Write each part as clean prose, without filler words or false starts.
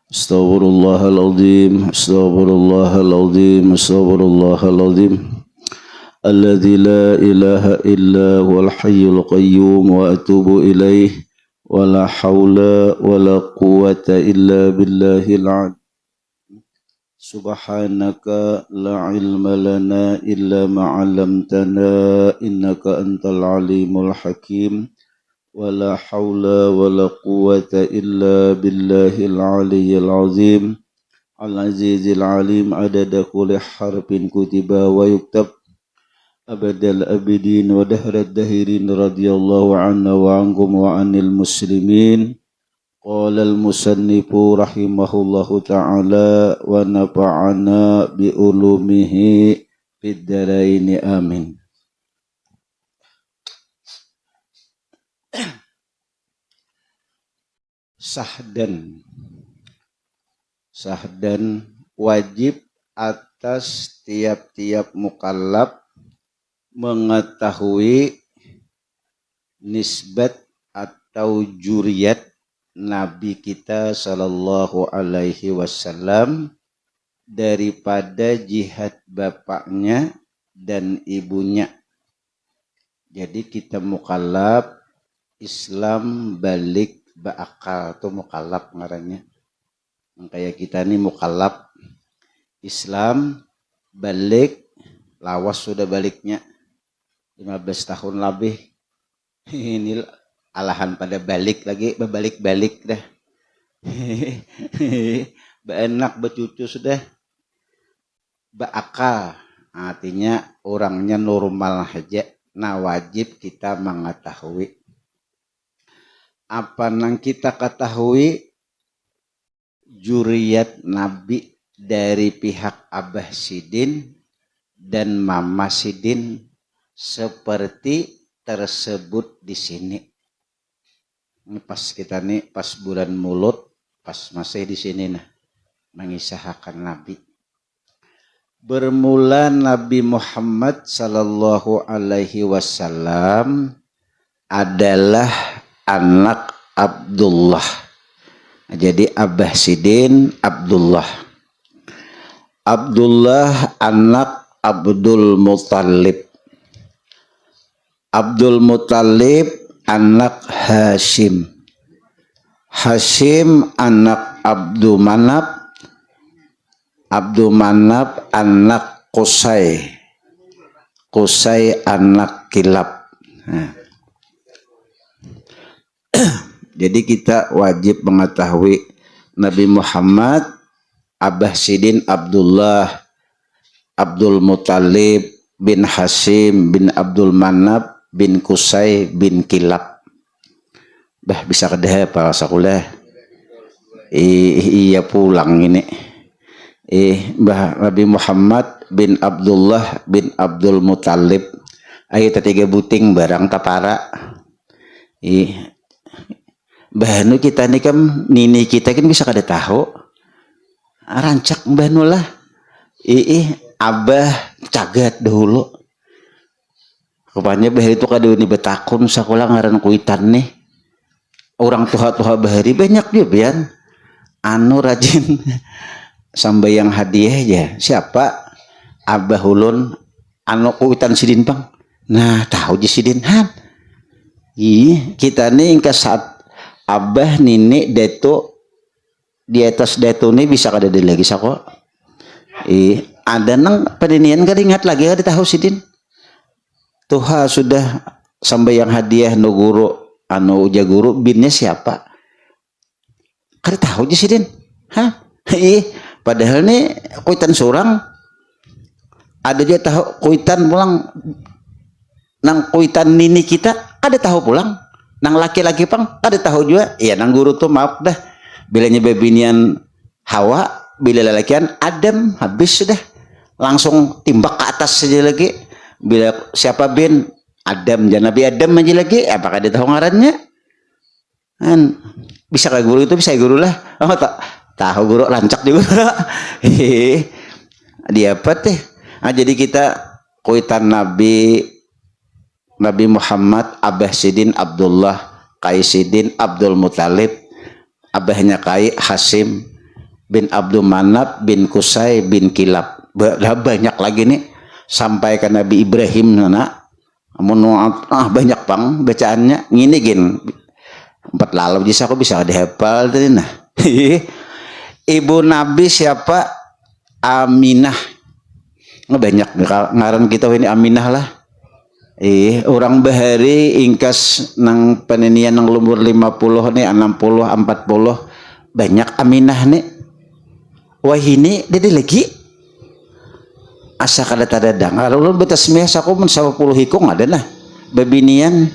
Astaghfirullahaladzim, astaghfirullahaladzim, astaghfirullahaladzim. Alladzi la ilaha illa huwal hayyul qayyum wa atubu ilaih. Wa la hawla wa la quwwata illa billahil azim. Subhanaka la ilma lana illa ma 'allamtana innaka antal alimul hakim. ولا حول ولا قوة إلا بالله العلي العظيم العزيز العليم عدد كل حرف كتب ويكتب أبد الأبدين ودهر الدهرين رضي الله عنا وعنكم وعن المسلمين قال المصنف رحمه الله تعالى ونفعنا بعلومه في الدارين آمين. Sahdan wajib atas tiap-tiap mukallaf mengetahui nisbat atau juriyat Nabi kita sallallahu alaihi wasallam daripada jihad bapaknya dan ibunya. Jadi kita mukallaf Islam balik ba'akal itu mukallaf ngarannya. Kayak kita nih mukallaf Islam balik lawas sudah baliknya 15 tahun lebih. Ini alahan pada balik lagi berbalik-balik dah. Enak bercucu sudah ba'akal artinya orangnya normal aja. Nah wajib kita mengetahui apa yang kita ketahui juriyat Nabi dari pihak Abah Sidin dan Mama Sidin seperti tersebut di sini. Ini pas kita nih pas bulan Mulut pas masih di sini mengisahkan Nabi. Bermula Nabi Muhammad sallallahu alaihi wasallam adalah anak Abdullah. Jadi Abah Sidin Abdullah. Abdullah anak Abdul Muttalib. Abdul Muttalib anak Hashim. Hashim anak Abdul Manaf. Abdul Manaf anak Qusay. Qusay anak Kilab. Jadi kita wajib mengetahui Nabi Muhammad, Abah Sidin Abdullah, Abdul Muttalib bin Hashim bin Abdul Manaf bin Qusay bin Kilab. Bah bisa kedah para sakulah. Iya pulang ini. Bah Nabi Muhammad bin Abdullah bin Abdul Muttalib. Ayo tiga buting barang tapara. Bahnu kita nih kan nini kita kan bisa kada tahu rancak bahnu lah abah cagat dahulu rupanya bah itu kada ini betakun sakulah ngaran kuitan nih orang tua bahari banyak juga bian anu rajin sambayang hadiah aja siapa abah ulun anu kuitan sidin bang nah tahu ji sidin han kita nih ke saat abah nini deto di atas deto ini bisa kada lagi sako ada nang peninian kada ingat lagi kada tahu sidin tuha sudah sampai yang hadiah no guru anu uja guru binnya siapa kada tahu aja sidin padahal nih kuitan seorang ada aja tahu kuitan pulang nang kuitan nini kita kada tahu pulang nang laki-laki pang kada tahu juga ya nang guru tuh maaf dah bilanya bebinian Hawa bila lalakian Adam habis sudah langsung timbak ke atas saja lagi bila siapa bin Adam jangan Nabi Adam aja lagi apakah dia tahu ngarannya kan bisa ke guru itu bisa guru lah tak tahu guru lancak juga dia apa teh jadi kita kuitan Nabi Muhammad, Abah Sidin Abdullah, Kai Sidin Abdul Muttalib, abahnya Kai Hashim, bin Abdul Manaf bin Kusai bin Kilab. Banyak lagi nih sampai ke Nabi Ibrahim nana. Banyak pang bacaannya ngini gin 4 lalu bisa aku bisa dihafal tadi nah. Ibu Nabi siapa? Aminah. Banyak ngaran kita ini Aminah lah. Orang bahari ingkas nang penenian nang lumur 50 nih 60 40 banyak Aminah nih. Wah ini jadi lagi asa kada tadadang. Kalau betas meh saku men 10 hikung ada nah. Babinian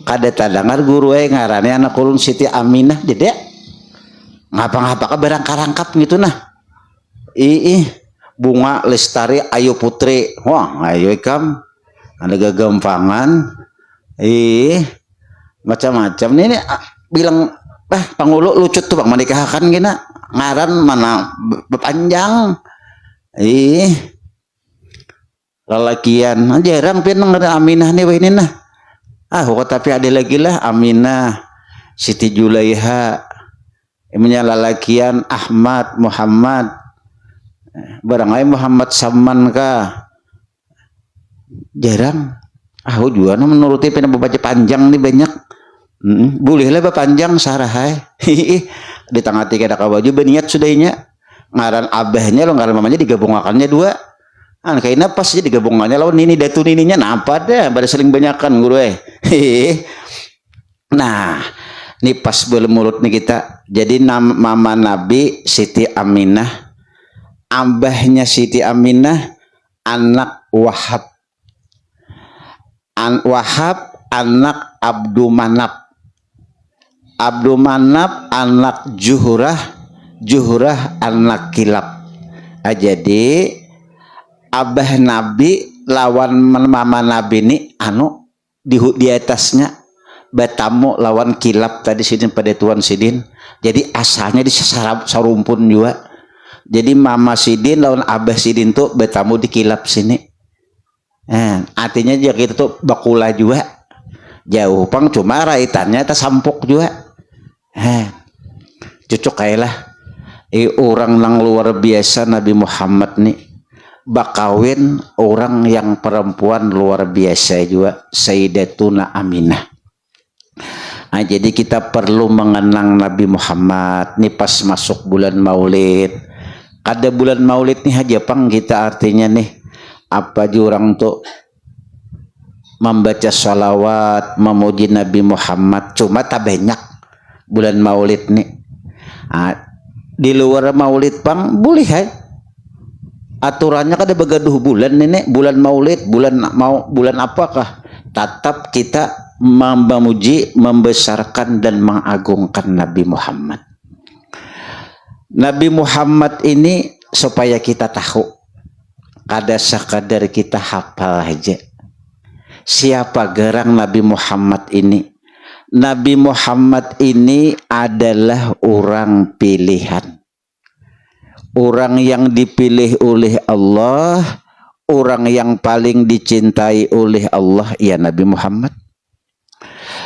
kada tadangar guru ngarane anak ulun Siti Aminah jadi ngapa-ngapa ka barang karangkap gitu nah. Bunga Lestari Ayu Putri. Wah, ayo ikam ada gagampangan macam-macam ini bilang pangulu lucut tuh bang menikahkan gina ngaran mana panjang lalakian jarang pinang ada Aminah nih wah ini nah tapi ada lagi lah Aminah Siti Julaiha lalakian Ahmad Muhammad barangkali Muhammad Saman kah jarang juga menuruti baca panjang nih banyak boleh lah panjang sarahai di tengah tiga ada baju berniat sudahnya ngaran abahnya lo ngaran mamanya digabungakannya 2 kayaknya pas aja digabungannya lawan ini datu nininya napa dah pada sering banyakan guru nah ini pas belum mulut nih kita jadi mama Nabi Siti Aminah abahnya Siti Aminah anak Wahab anak Abdul Manaf anak Juhurah anak Kilab. Jadi abah Nabi lawan mama Nabi ini di atasnya batamu lawan Kilab tadi sidin pada tuan sidin. Jadi asalnya di sarumpun juga. Jadi mama sidin lawan abah sidin tuh batamu di Kilab sini. Artinya dia gitu tuh bakula juga jauh pang cuma raitannya tersampuk juga cocok kayak lah orang yang luar biasa Nabi Muhammad nih bakawin orang yang perempuan luar biasa juga Sayyidatuna Aminah. Jadi kita perlu mengenang Nabi Muhammad nih pas masuk bulan Maulid. Kada bulan Maulid nih aja pang kita artinya nih apa jurang tuh membaca sholawat memuji Nabi Muhammad cuma tak banyak bulan Maulid nih di luar Maulid pang boleh aturannya kada begaduh bulan nenek bulan Maulid bulan apakah tetap kita memuji membesarkan dan mengagungkan Nabi Muhammad. Nabi Muhammad ini supaya kita tahu kada sekadar kita hafal aja siapa gerang Nabi Muhammad ini. Nabi Muhammad ini adalah orang pilihan, orang yang dipilih oleh Allah, orang yang paling dicintai oleh Allah ya Nabi Muhammad.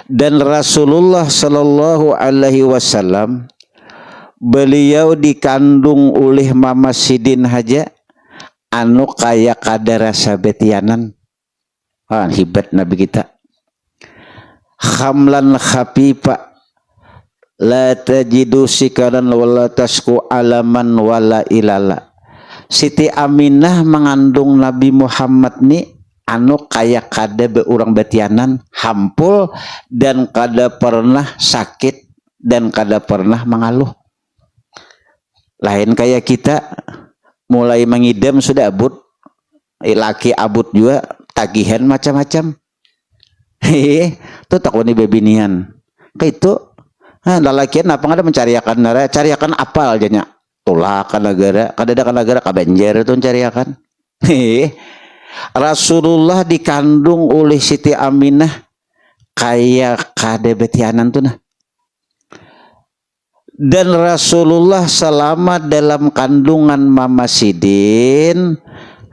Dan Rasulullah Shallallahu Alaihi Wasallam beliau dikandung oleh Mama Sidin haja kaya kadar sabetianan hibat Nabi kita khamlan khafifa la tajidu sikaran wala tasku alaman wala ilala. Siti Aminah mengandung Nabi Muhammad nih kaya kada beurang betianan hampul dan kada pernah sakit dan kada pernah mengaluh. Lain kayak kita mulai mengidam sudah abut laki abut juga tagihan macam-macam tuh takuni bebinian kayak itu lalakian apa ada cariakan apal janya tulakan negara kadada negara kabanjar itu cariakan Rasulullah dikandung oleh Siti Aminah kayak kadebetianan tuh nah. Dan Rasulullah selama dalam kandungan Mama Sidin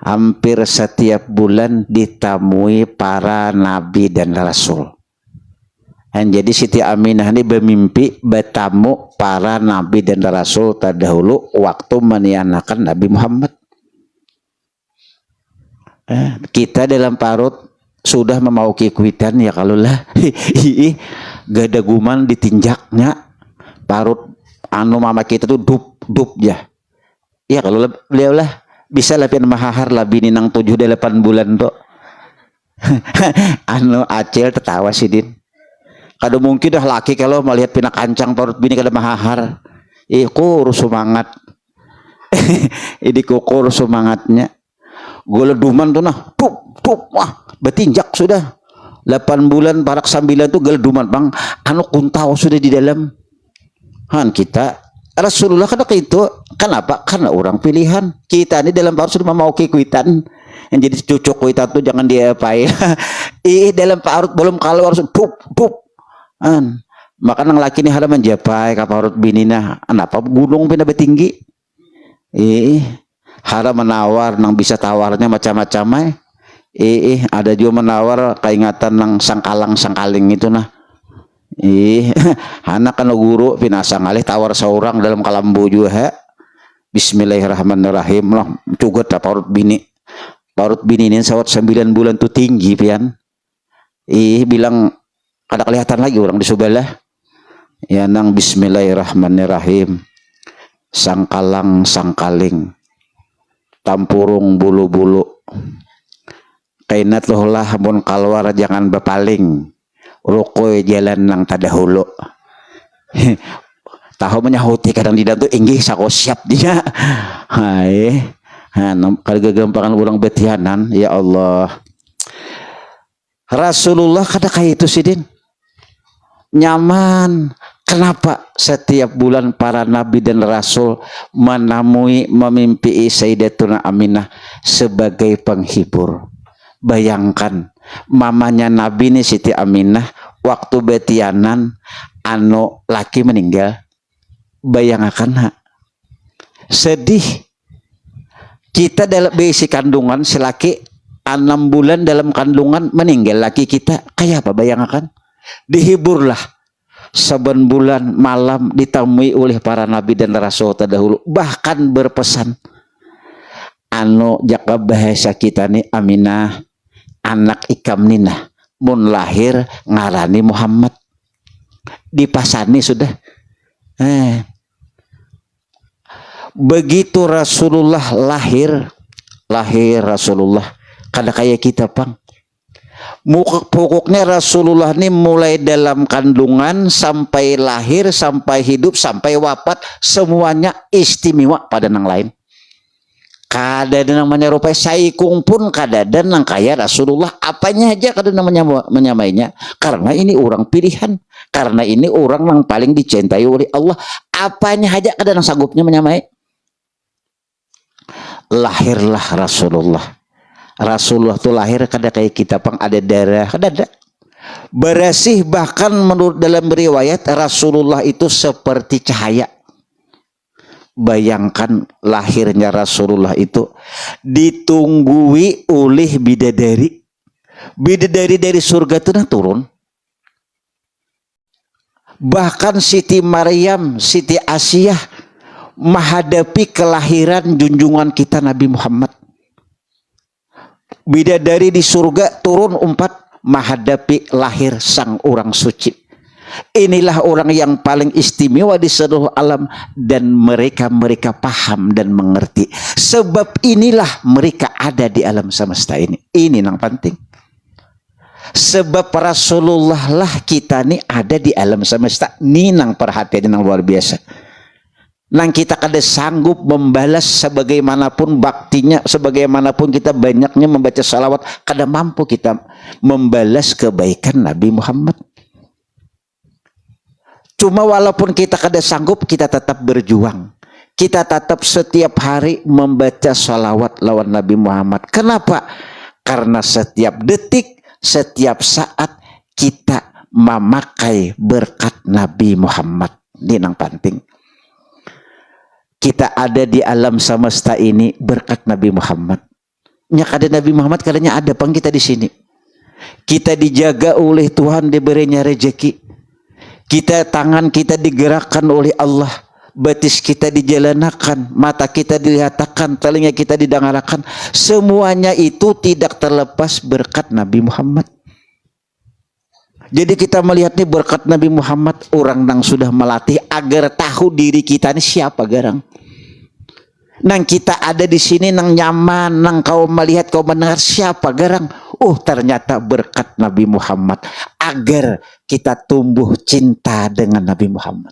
hampir setiap bulan ditemui para nabi dan rasul. Jadi Siti Aminah ini bermimpi bertamu para nabi dan rasul terdahulu waktu menianakan Nabi Muhammad. Kita dalam parut sudah memauki kuitan ya kalau lah gak ada guman ditinjaknya parut anu mama kita tuh dup ya. Ya kalau beliau lah bisa lapian mahahar lah bini nang 7-8 bulan tuh. Anu acil tertawa sih Din. Kada mungkin dah laki kalau melihat pina kancang parut bini kada mahahar. Kur semangat. Ini kukur semangatnya. Geleduman tuh nah, tup, wah, betinjak sudah. 8 bulan parak 9 tuh geleduman bang. Anu kuntau sudah di dalam. Kita Rasulullah kada itu. Kenapa? Karena orang pilihan. Kita ini dalam parut sudah mau kuitan. Yang jadi cucuk kuitan tuh jangan diapain. Dalam parut belum kalau harus tup. Maka nang laki ni halaman japai kaparut binina apa gunung pindah betinggi hara menawar nang bisa tawarnya macam-macam ada juga menawar keingatan nang sangkaling itu nah anak kan guru pinasang alih tawar seorang dalam kalambu juga Bismillahirrahmanirrahim lah cugut parut bini ini sawat 9 bulan tuh tinggi pian bilang ada kelihatan lagi orang di sebelah ya nang Bismillahirrahmanirrahim sangkaling tampurung bulu-bulu kainat loh lah mun kalwar jangan bepaling rukoy jalan nang tadahulu tahu menyahuti kadang di dalam tuh inggih sako siap dia kalau gagampangan orang betianan ya Allah Rasulullah kada kayak itu sih Din nyaman. Kenapa setiap bulan para nabi dan rasul memimpi Sayyidatuna Aminah sebagai penghibur? Bayangkan mamanya nabi ini Siti Aminah waktu betianan anu laki meninggal. Bayangkan sedih. Kita dalam besi kandungan selaki 6 bulan dalam kandungan meninggal laki kita kayak apa bayangkan? Dihiburlah 7 bulan malam ditemui oleh para nabi dan rasul terdahulu bahkan berpesan anu jaka bahasa kita nih Aminah anak ikam nina mun lahir ngarani Muhammad dipasani sudah begitu Rasulullah lahir Rasulullah kada kayak kita pang pokoknya Rasulullah ini mulai dalam kandungan sampai lahir, sampai hidup, sampai wafat semuanya istimewa pada nang lain. Kada ada namanya rupai saikung pun kada ada nang kaya Rasulullah apanya aja kada namanya menyamainya karena ini orang pilihan, karena ini orang yang paling dicintai oleh Allah apanya aja kada nang sanggupnya menyamai. Lahirlah Rasulullah tuh lahir kada kayak kita pang ada darah kada ada bersih bahkan menurut dalam riwayat Rasulullah itu seperti cahaya. Bayangkan lahirnya Rasulullah itu ditunggui oleh bidadari dari surga itu nah turun bahkan Siti Maryam Siti Asiyah menghadapi kelahiran junjungan kita Nabi Muhammad. Bidadari di surga turun 4 menghadapi lahir sang orang suci. Inilah orang yang paling istimewa di seluruh alam dan mereka paham dan mengerti. Sebab inilah mereka ada di alam semesta ini. Ini yang penting. Sebab Rasulullah lah kita nih ada di alam semesta. Ini yang perhatian yang luar biasa. Nang kita kada sanggup membalas sebagaimanapun baktinya, sebagaimanapun kita banyaknya membaca salawat, kada mampu kita membalas kebaikan Nabi Muhammad. Cuma walaupun kita kada sanggup, kita tetap berjuang. Kita tetap setiap hari membaca salawat lawan Nabi Muhammad. Kenapa? Karena setiap detik, setiap saat kita memakai berkat Nabi Muhammad. Ini yang penting. Kita ada di alam semesta ini berkat Nabi Muhammad. Nyak ada Nabi Muhammad, kadanya ada pang kita di sini. Kita dijaga oleh Tuhan, diberinya rezeki. Kita tangan kita digerakkan oleh Allah, betis kita dijalanakan, mata kita dilihatakan, telinga kita didengarakan. Semuanya itu tidak terlepas berkat Nabi Muhammad. Jadi kita melihat nih berkat Nabi Muhammad, orang nang sudah melatih agar tahu diri kita ini siapa garang. Nang kita ada di sini nang nyaman, nang kau melihat, kau mendengar siapa garang. Oh, ternyata berkat Nabi Muhammad agar kita tumbuh cinta dengan Nabi Muhammad.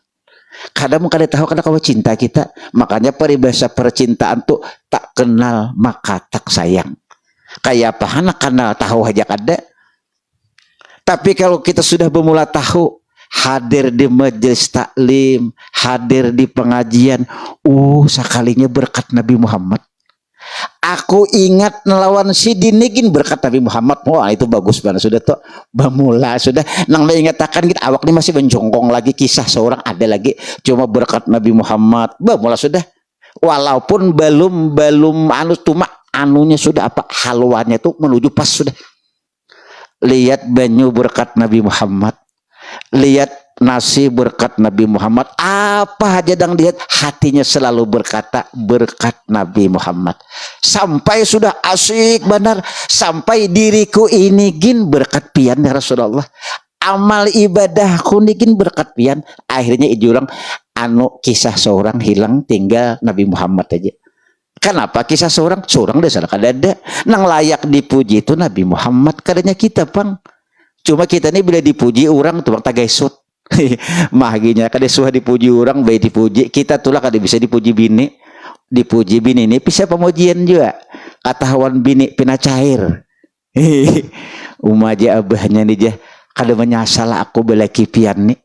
Kadang kada tahu kada kau cinta kita, makanya peribahasa percintaan tuh tak kenal maka tak sayang. Kayak apa anak kenal tahu aja kada. Tapi kalau kita sudah bermula tahu, hadir di majelis taklim, hadir di pengajian, sekalinya berkat Nabi Muhammad. Aku ingat melawan si dinigin berkat Nabi Muhammad. Wah, itu bagus banget. Sudah tuh bermula, sudah nang mengatakan kita awak ini masih menjongkong lagi, kisah seorang ada lagi, cuma berkat Nabi Muhammad. Bermula sudah. Walaupun belum anu, cuma anunya sudah apa haluannya tuh menuju pas sudah. Lihat banyu berkat Nabi Muhammad. Lihat nasi berkat Nabi Muhammad. Apa aja dang lihat, hatinya selalu berkata berkat Nabi Muhammad. Sampai sudah asik benar, sampai diriku ini gin berkat pian ya Rasulullah. Amal ibadahku ini gin berkat pian. Akhirnya ijulang anu kisah seorang hilang, tinggal Nabi Muhammad aja. Kenapa kisah seorang desa kada nang layak dipuji itu Nabi Muhammad, kadanya kita pang. Cuma kita ini bila dipuji orang tuh tagaysut. Mahaginya kada suah dipuji orang, baik dipuji kita tuh lah kada bisa dipuji bini. Dipuji bini ini bisa pemujian juga. Katahuan bini pina cair. Umaja abahnya nih jah, kada menyasal aku bela kipian nih.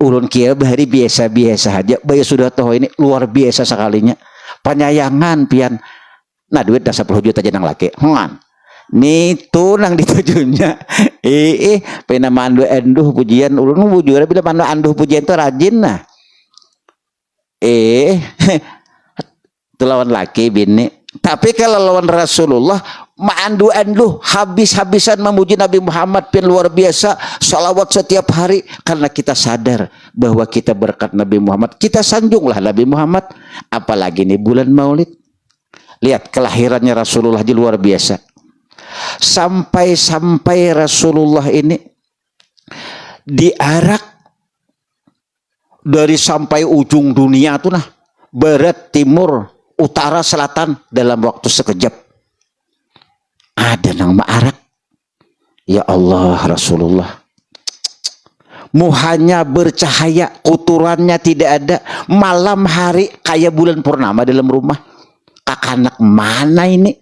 Ulun kia bahari biasa-biasa aja. Bayi sudah tahu ini luar biasa sekalinya. Penyayangan pian. Nah duit dah 10 juta aja nang laki. Nih tuh nang ditujunya pena mandu anduh pujian ulun bujur bila mandu anduh pujian tuh rajin nah itu lawan laki bini. Tapi kalau lawan Rasulullah mandu anduh habis-habisan memuji Nabi Muhammad pin luar biasa, salawat setiap hari karena kita sadar bahwa kita berkat Nabi Muhammad. Kita sanjunglah Nabi Muhammad, apalagi nih bulan Maulid. Lihat kelahirannya Rasulullah aja luar biasa. Sampai Rasulullah ini diarak dari sampai ujung dunia tuh nah, barat, timur, utara, selatan dalam waktu sekejap. Ada nang maarak. Ya Allah, Rasulullah muhanya bercahaya, kuturannya tidak ada, malam hari kayak bulan purnama dalam rumah. Kakanak mana ini?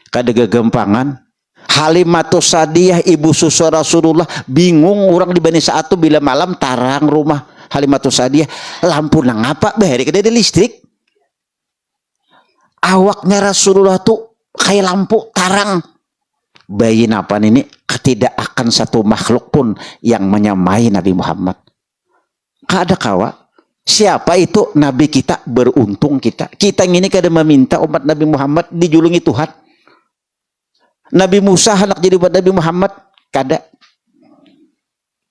Kada gegempangan. Halimatus Sadiyah ibu susu Rasulullah bingung orang di Bani Sa'ad bila malam tarang rumah Halimatus Sadiyah, lampu nang apa bahari kada ada listrik. Awaknya Rasulullah tuh kayak lampu tarang. Bayin apa ini, tidak akan satu makhluk pun yang menyamai Nabi Muhammad. Kada kawa. Siapa itu Nabi kita, beruntung kita. Kita ini kada meminta umat Nabi Muhammad dijulungi Tuhan. Nabi Musa anak jadi buat Nabi Muhammad kada.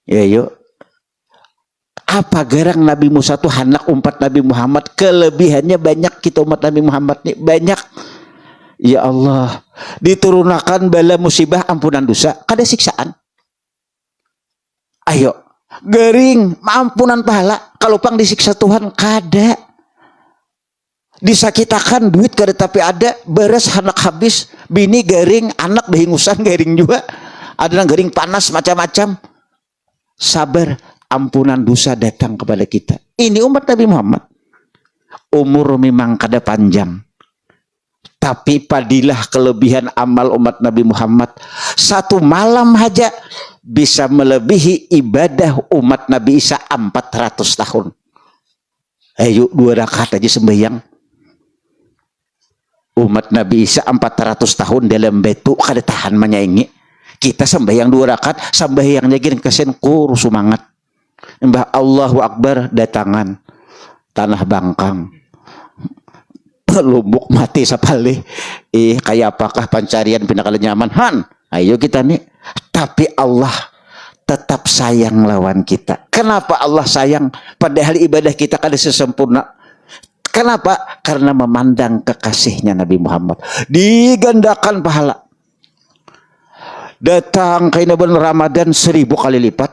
Ya yuk. Apa garang Nabi Musa tuh anak umat Nabi Muhammad, kelebihannya banyak kita umat Nabi Muhammad nih banyak. Ya Allah, diturunkan bala musibah ampunan dosa, kada siksaan. Ayo, gering ampunan pahala, kalau pang disiksa Tuhan kada. Disakitakan duit kada tapi ada, beres anak habis, bini garing, anak behingusan garing juga, ada yang garing panas macam-macam. Sabar, ampunan dosa datang kepada kita. Ini umat Nabi Muhammad. Umur memang kada panjang, tapi padilah kelebihan amal umat Nabi Muhammad. Satu malam aja bisa melebihi ibadah umat Nabi Isa 400 tahun. Ayo 2 rakaat aja sembahyang. Umat Nabi Isa 400 tahun dalam betu kada tahan menyaingi. Kita sembahyang 2 rakaat, sembahyangnya gini kesen kur semangat. Mbah Allahu Akbar datangan tanah Bangkang. Lumbuk mati sapali. Kayak apakah pancarian pinakala nyaman? Han, ayo kita nih. Tapi Allah tetap sayang lawan kita. Kenapa Allah sayang? Padahal ibadah kita kada sesempurna. Kenapa? Karena memandang kekasihnya Nabi Muhammad. Digandakan pahala. Datang ke bulan Ramadan 1000 kali lipat.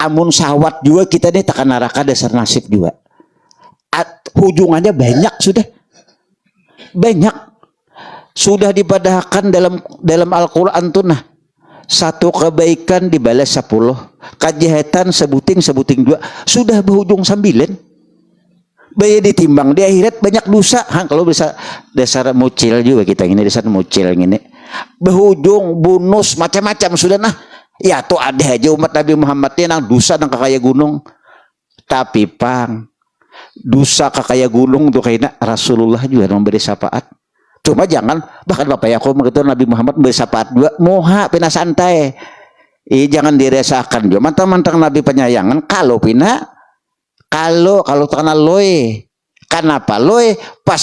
Amun sawat juga kita nih tekan neraka dasar nasib juga. Hujungannya banyak sudah. Banyak. Sudah dipadahkan dalam Al-Quran tuh nah. Satu kebaikan dibalas 10. Kejahatan sebuting juga. Sudah berujung 9. Bayar ditimbang di akhirat banyak dosa. Kalau bisa dasar mucil juga kita ini dasar mucil ini. Berujung bonus macam-macam sudah nah. Ya tuh ada aja umat Nabi Muhammad ini nang dosa nang kakaya gunung. Tapi pang dosa kakaya gunung tuh kayaknya Rasulullah juga memberi syafaat. Cuma jangan bahkan Bapak Yakob begitu Nabi Muhammad memberi syafaat juga moha pina santai. Jangan diresakan juga. Mantang-mantang Nabi penyayangan kalau pina kalau karena loe. Kenapa loe? Pas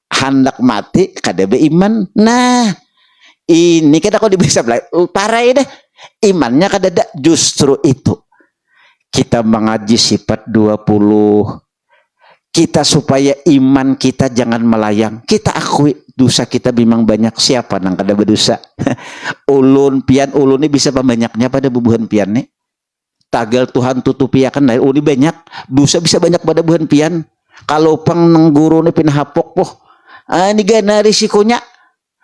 hendak mati kada beriman. Nah, ini kita kok bisa parah ya dah. Imannya kada ada. Justru itu kita mengaji sifat 20. Kita supaya iman kita jangan melayang. Kita akui dosa kita memang banyak. Siapa nang kada berdosa? Ulun ini bisa pembanyaknya pada bubuhan pian nih. Tagal Tuhan tutupi akan dari uni banyak dosa bisa banyak pada buhan pian. Kalau pang nang guru ni pinahapok po. Ini gana risikonya.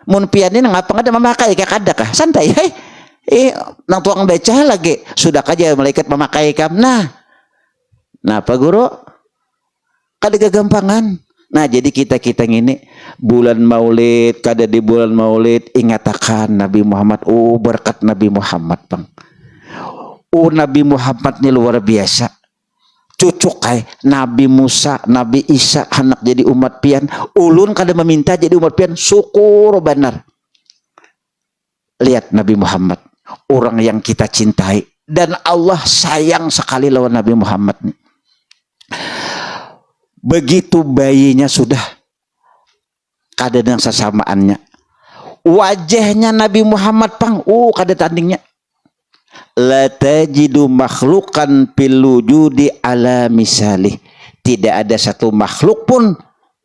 Mun pian ni nang apa ada memakai kayak kada kah? Santai nang tuang baca lagi sudah aja malaikat memakai kam. Nah apa guru? Kada gagampangan. Nah jadi kita ini bulan Maulid kada di bulan Maulid ingatakan Nabi Muhammad. Berkat Nabi Muhammad bang. Nabi Muhammad ini luar biasa. Cucuk Nabi Musa, Nabi Isa anak jadi umat pian. Ulun kada meminta jadi umat pian. Syukur benar. Lihat Nabi Muhammad, orang yang kita cintai dan Allah sayang sekali lawan Nabi Muhammad nih. Begitu bayinya sudah kada dengan sesamaannya. Wajahnya Nabi Muhammad pang, kada tandingnya. La tajidu makhlukan fil wujudi ala misalih. Tidak ada satu makhluk pun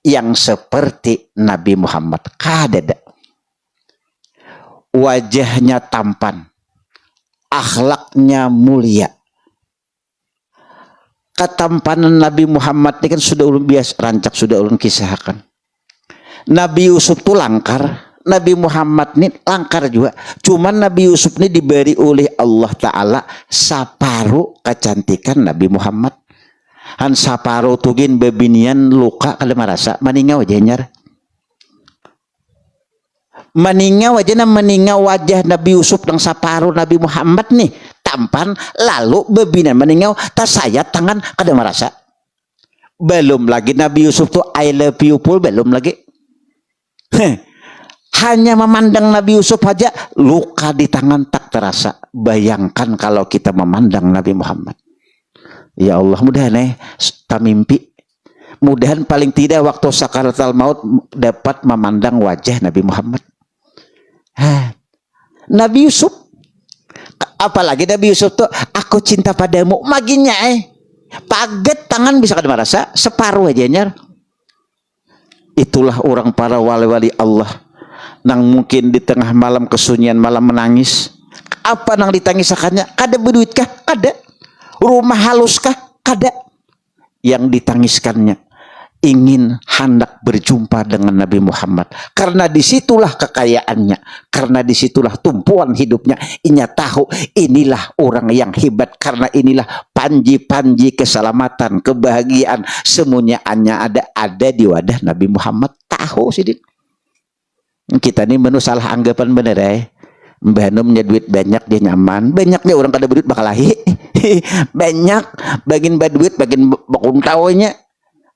yang seperti Nabi Muhammad. Kada ada. Wajahnya tampan, akhlaknya mulia. Ketampanan Nabi Muhammad ini kan sudah ulun biasa rancak, sudah ulun kisahkan. Nabi Yusuf tuh langkar. Nabi Muhammad ini langkar juga. Cuman Nabi Yusuf ini diberi oleh Allah Ta'ala separuh kecantikan Nabi Muhammad. Han separuh tugin bebinian luka kalau merasa meninggal wajahnya. Meninggal wajah Nabi Yusuf yang separuh Nabi Muhammad nih tampan lalu bebinian meninggal tak sayat tangan kada merasa. Belum lagi Nabi Yusuf tuh I love you pul belum lagi. Hanya memandang Nabi Yusuf aja luka di tangan tak terasa. Bayangkan kalau kita memandang Nabi Muhammad. Ya Allah mudah-mudahan mimpi. Mudahan paling tidak waktu sakaratul maut dapat memandang wajah Nabi Muhammad. Nabi Yusuf. Apalagi Nabi Yusuf tuh aku cinta padamu. Maginya paget tangan bisa kada merasa separuh wajahnya. Itulah orang para wali-wali Allah. Nang mungkin di tengah malam kesunyian malam menangis. Apa nang ditangisakannya? Kada berduit kah? Kada. Rumah halus kah? Kada. Yang ditangiskannya ingin hendak berjumpa dengan Nabi Muhammad. Karena disitulah kekayaannya. Karena disitulah tumpuan hidupnya. Inya tahu inilah orang yang hebat. Karena inilah panji-panji keselamatan, kebahagiaan. Semuanya ada di wadah Nabi Muhammad. Tahu sih. Kita ini menu salah anggapan bener Mbah Numnya duit banyak dia nyaman. Banyaknya orang kada berduit bakal lahi. Banyak bagin baduit bagin bakun tawanya.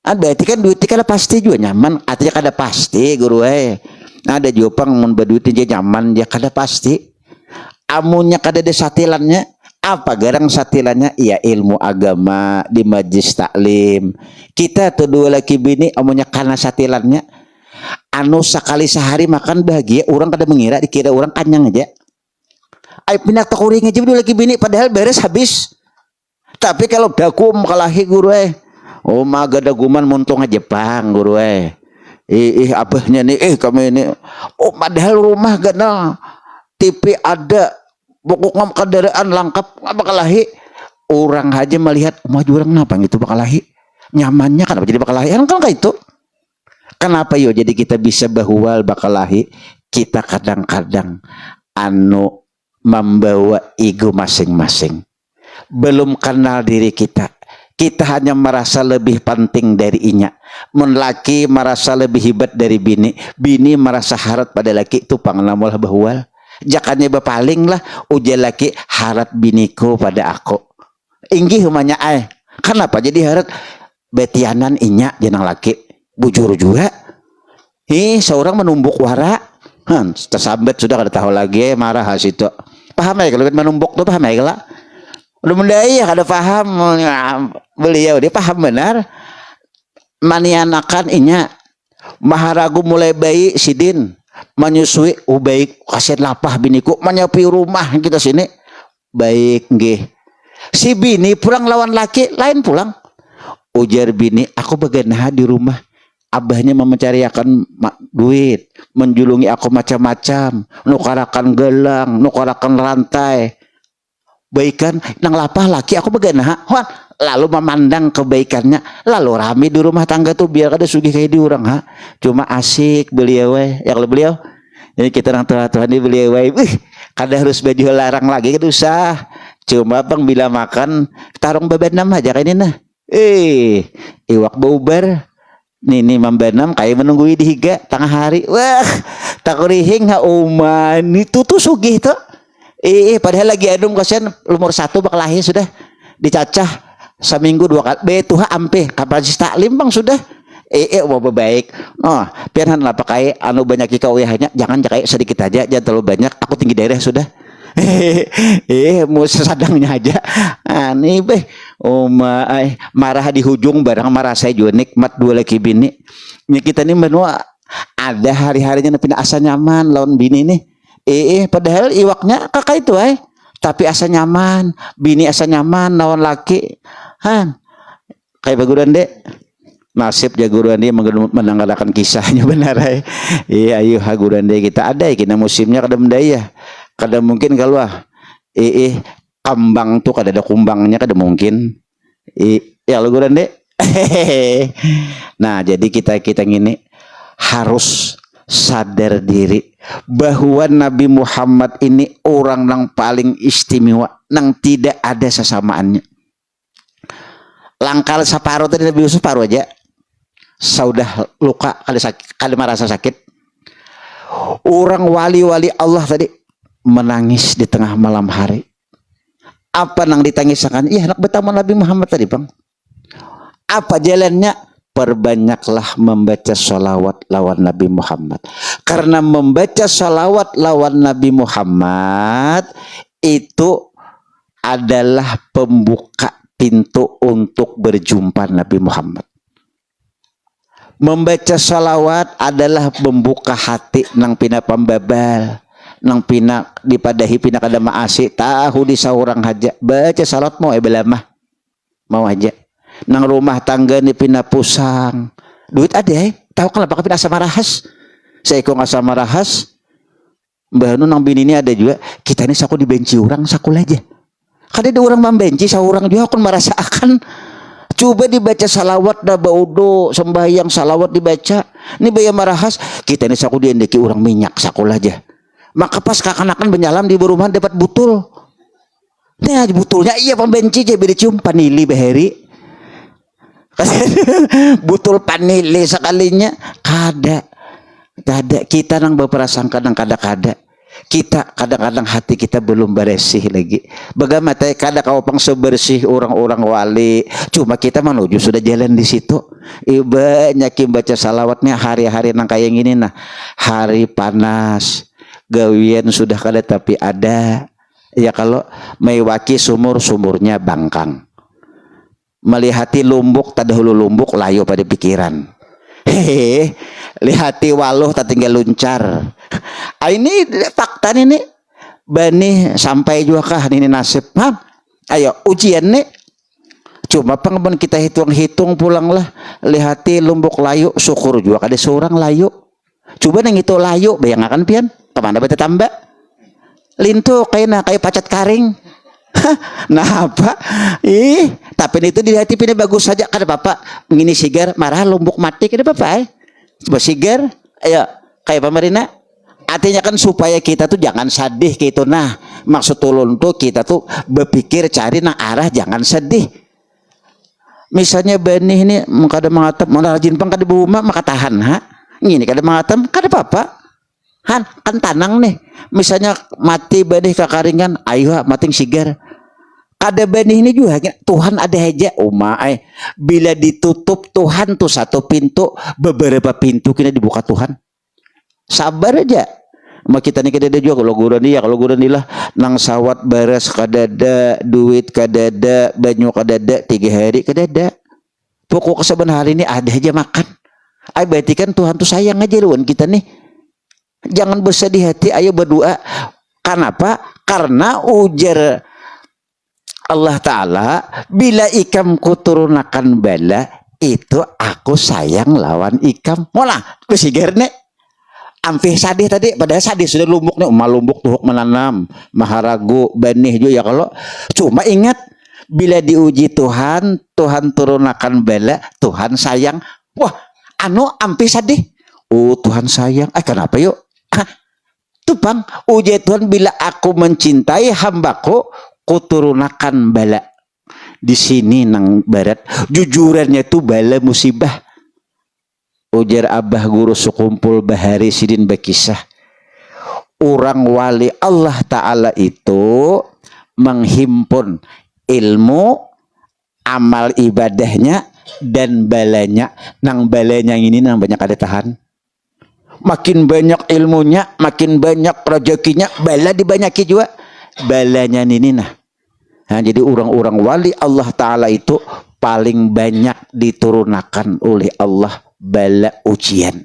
Berarti kan duitnya kada pasti juga nyaman. Artinya kada pasti guru ada juga pang mun baduit dia nyaman dia kada pasti. Amunnya kada ada satilannya. Apa garang satilannya? Iya ilmu agama di majlis taklim. Kita tuh dua laki bini amunnya karena satilannya. Anu sekali sehari makan bahagia orang kada mengira dikira orang kanyang aja. Ay pinatakuring aja dulu lagi bini padahal beres habis. Tapi kalau dagum kalahi guru oh maga daguman muntong aja Jepang guru abahnya nih kami ini oh padahal rumah gana TV ada pokoknya kendaraan lengkap apa kalahi orang aja melihat maju orang kenapa gitu bakalahi nyamannya kenapa jadi bakalahi kan kayak itu kenapa yo jadi kita bisa bahwal bakalahi kita kadang-kadang anu membawa ego masing-masing belum kenal diri kita hanya merasa lebih penting dari inya mun laki merasa lebih hebat dari bini merasa harat pada laki itu pangnamulah bahwal jakanya bapaling lah uja laki harat biniku pada aku inggih humanya kenapa jadi harat betianan inya jenang laki bujur juga seorang menumbuk wara tersambet sudah kada tahu lagi marah situ paham ya kalau menumbuk tuh paham ya lah udah mendaya kada paham beliau dia paham benar manianakan inya maharagu mulai bayi sidin menyusui baik kasihan lapah biniku menyapi rumah kita sini baik nggih si bini pulang lawan laki lain pulang ujar bini aku bagana di rumah abahnya mencariakan duit menjulungi aku macam-macam nukarakan gelang nukarakan rantai baikan nang lapah laki aku bagana lalu memandang kebaikannya lalu rame di rumah tangga tuh biar kada sugih kayak di orang cuma asik beliau ya kalau beliau jadi kita orang tua-tua ini beliau kada harus baju larang lagi kada usah cuma bang bila makan tarung babanam aja kayak ini nah iwak baubar nini membanam kayak menunggu di higa tengah hari wah tak rihing uman itu tuh sugih tuh padahal lagi adum kasihan umur 1 bakalahi sudah dicacah seminggu 2 kali betuha ampe kapan taklim bang sudah mau baik piaran lah pakai anu banyak kau hanya jangan kayak sedikit aja jangan terlalu banyak aku tinggi daerah sudah mau sesadangnya aja nih marah di hujung barang marah saya juga nikmat dua laki bini kita nih menua ada hari-harinya pindah asa nyaman lawan bini nih padahal iwaknya kakak itu tapi asa nyaman bini asa nyaman lawan laki kayak baguran dek nasib jaguran dia menanggalkan kisahnya benar ayo haguran dek kita ada kita musimnya kada mendaya kada mungkin kalau kambang tuh kada ada kumbangnya kada mungkin ya laguran dek nah jadi kita gini harus sadar diri bahwa Nabi Muhammad ini orang yang paling istimewa yang tidak ada sesamaannya langkal separuh tadi Nabi Yusuf separuh aja sudah luka kali merasa sakit orang wali-wali Allah tadi menangis di tengah malam hari apa nang ditangiskan iya anak betama Nabi Muhammad tadi bang apa jalannya perbanyaklah membaca sholawat lawan Nabi Muhammad karena membaca sholawat lawan Nabi Muhammad itu adalah pembuka pintu untuk berjumpa Nabi Muhammad membaca sholawat adalah membuka hati nang pina pembabal nang pina dipadahi pina kada maasi tahu di saurang haja baca salat mau belamah mau aja nang rumah tangga ni pina pusang duit ada tahu kan apa pina asam rahas saya kong asam rahas mbah nu nang bini ini ada juga kita ini saku dibenci orang sakul aja kada ada orang membenci saurang juga aku merasa akan coba dibaca salawat dah baudo sembahyang salawat dibaca ini bayar marahas kita ini saku diendeki orang minyak sakul aja maka pas kakanakan benyalam di rumah dapat butul nah butulnya iya pembenci jadi dicium panili beheri butul panili sekalinya kada kita nang berprasangka nang kada kita kadang-kadang hati kita belum bersih lagi bagaimana kada kau pang sebersih orang-orang wali cuma kita menuju sudah jalan di situ banyak baca salawatnya hari-hari nang kayak gini nah hari panas gawian sudah kada tapi ada ya kalau mewaki sumurnya bangkang melihati lumbuk tak dahulu lumbuk layu pada pikiran lihati waluh tak tinggal luncar ini fakta ini bani sampai juga kah ini nasib ha? Ayo ujian nih cuma pengen kita hitung pulanglah lihati lumbuk layu syukur juga ada seorang layu coba neng itu layu bayangkan pian kemana bete tambah lintu kayak pacat karing nah apa tapi itu di hati ini bagus saja kada bapak begini sigar marah lumbuk mati kada bapak coba sigar ayo kayak pemerintah artinya kan supaya kita tuh jangan sedih gitu nah maksud ulun tuh kita tuh berpikir cari nang arah jangan sedih misalnya benih ini kada mengatam mana rajin pang kada buma maka tahan ha ini kada mengatam kada apa-apa han kan tanang nih misalnya mati benih kakaringan ayo mating sigar kada benih ini juga Tuhan ada aja bila ditutup Tuhan tuh satu pintu beberapa pintu kena dibuka Tuhan sabar aja ma kita nih kadada juga kalau gurani lah nang sawat beres kadada duit kadada banyu kadada 3 hari kadada pokok saban hari ini ada aja makan berarti kan Tuhan tuh sayang aja luan kita nih jangan bersedih hati ayo berdoa kenapa karena ujar Allah Ta'ala bila ikam kuturunakan bala itu aku sayang lawan ikam mola kusigerne ampih sadih tadi padahal sadih sudah lumbuk nih lumbuk tuh menanam maharagu benih juga ya kalau cuma ingat bila diuji Tuhan turunakan bala Tuhan sayang wah ampih sadih Tuhan sayang kenapa yuk tuh bang uji Tuhan bila aku mencintai hambaku kuturunakan bala di sini nang barat jujurannya tuh bala musibah ujar abah guru sekumpul bahari sidin bakisah orang wali Allah Ta'ala itu menghimpun ilmu amal ibadahnya dan balanya nang balanya ini nang banyak ada tahan makin banyak ilmunya makin banyak rezekinya bala dibanyaki juga balanya ini nah jadi orang-orang wali Allah Ta'ala itu paling banyak diturunkan oleh Allah bala ujian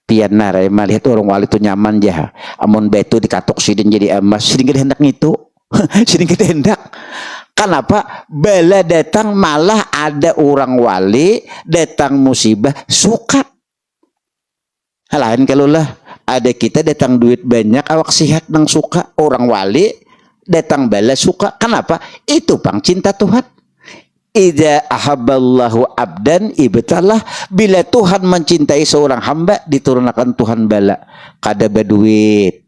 pian narai melihat orang wali itu nyaman jah amun betu dikatok sidin jadi emas sidin gede hendak itu sidin gede hendak kenapa bala datang malah ada orang wali datang musibah suka lain kalau lah ada kita datang duit banyak awak sihat nang suka orang wali datang bala suka kenapa itu pang cinta Tuhan idza ahabballahu abdan ibtalah bila Tuhan mencintai seorang hamba diturunkan Tuhan bala kada baduit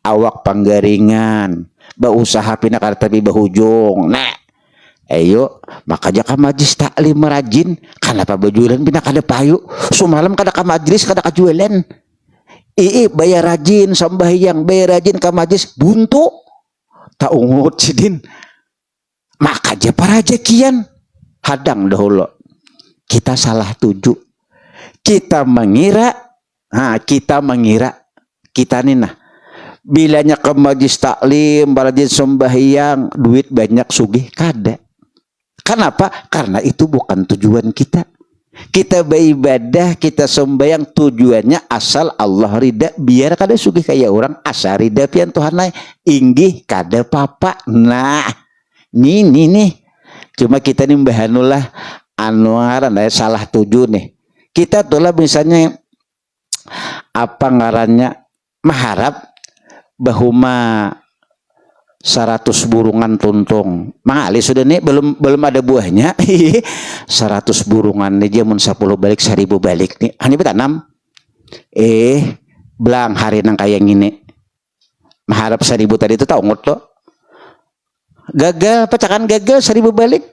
awak panggaringan bausaha pina kada tapi bahujung nah ayo makanya ka majlis taklim rajin kenapa bajulan pina kada payu sumalam kada ka majlis kada ka jualan bayar rajin sambahyang bayar rajin ka majlis buntu tak ungut sidin maka aja para rezekian hadang dahulu kita salah tuju kita mengira kita nih nah bilanya ke majlis taklim barajin sembahyang duit banyak sugih kada kenapa karena itu bukan tujuan kita beribadah kita sembahyang tujuannya asal Allah ridha biar kada sugih kayak orang asal ridha pian Tuhan naik inggih kada papa nah ini nih cuma kita nih bahanullah anuaran salah tuju nih kita tuh lah misalnya apa ngarannya mengharap bahuma 100 burungan tuntung mangali sudah nih belum ada buahnya 100 burungan nih jamun 10 balik 1000 balik nih hanya tanam belang hari nang kayak gini mengharap 1000 tadi itu tahu ngotot gagal pecahan gagal 1000 balik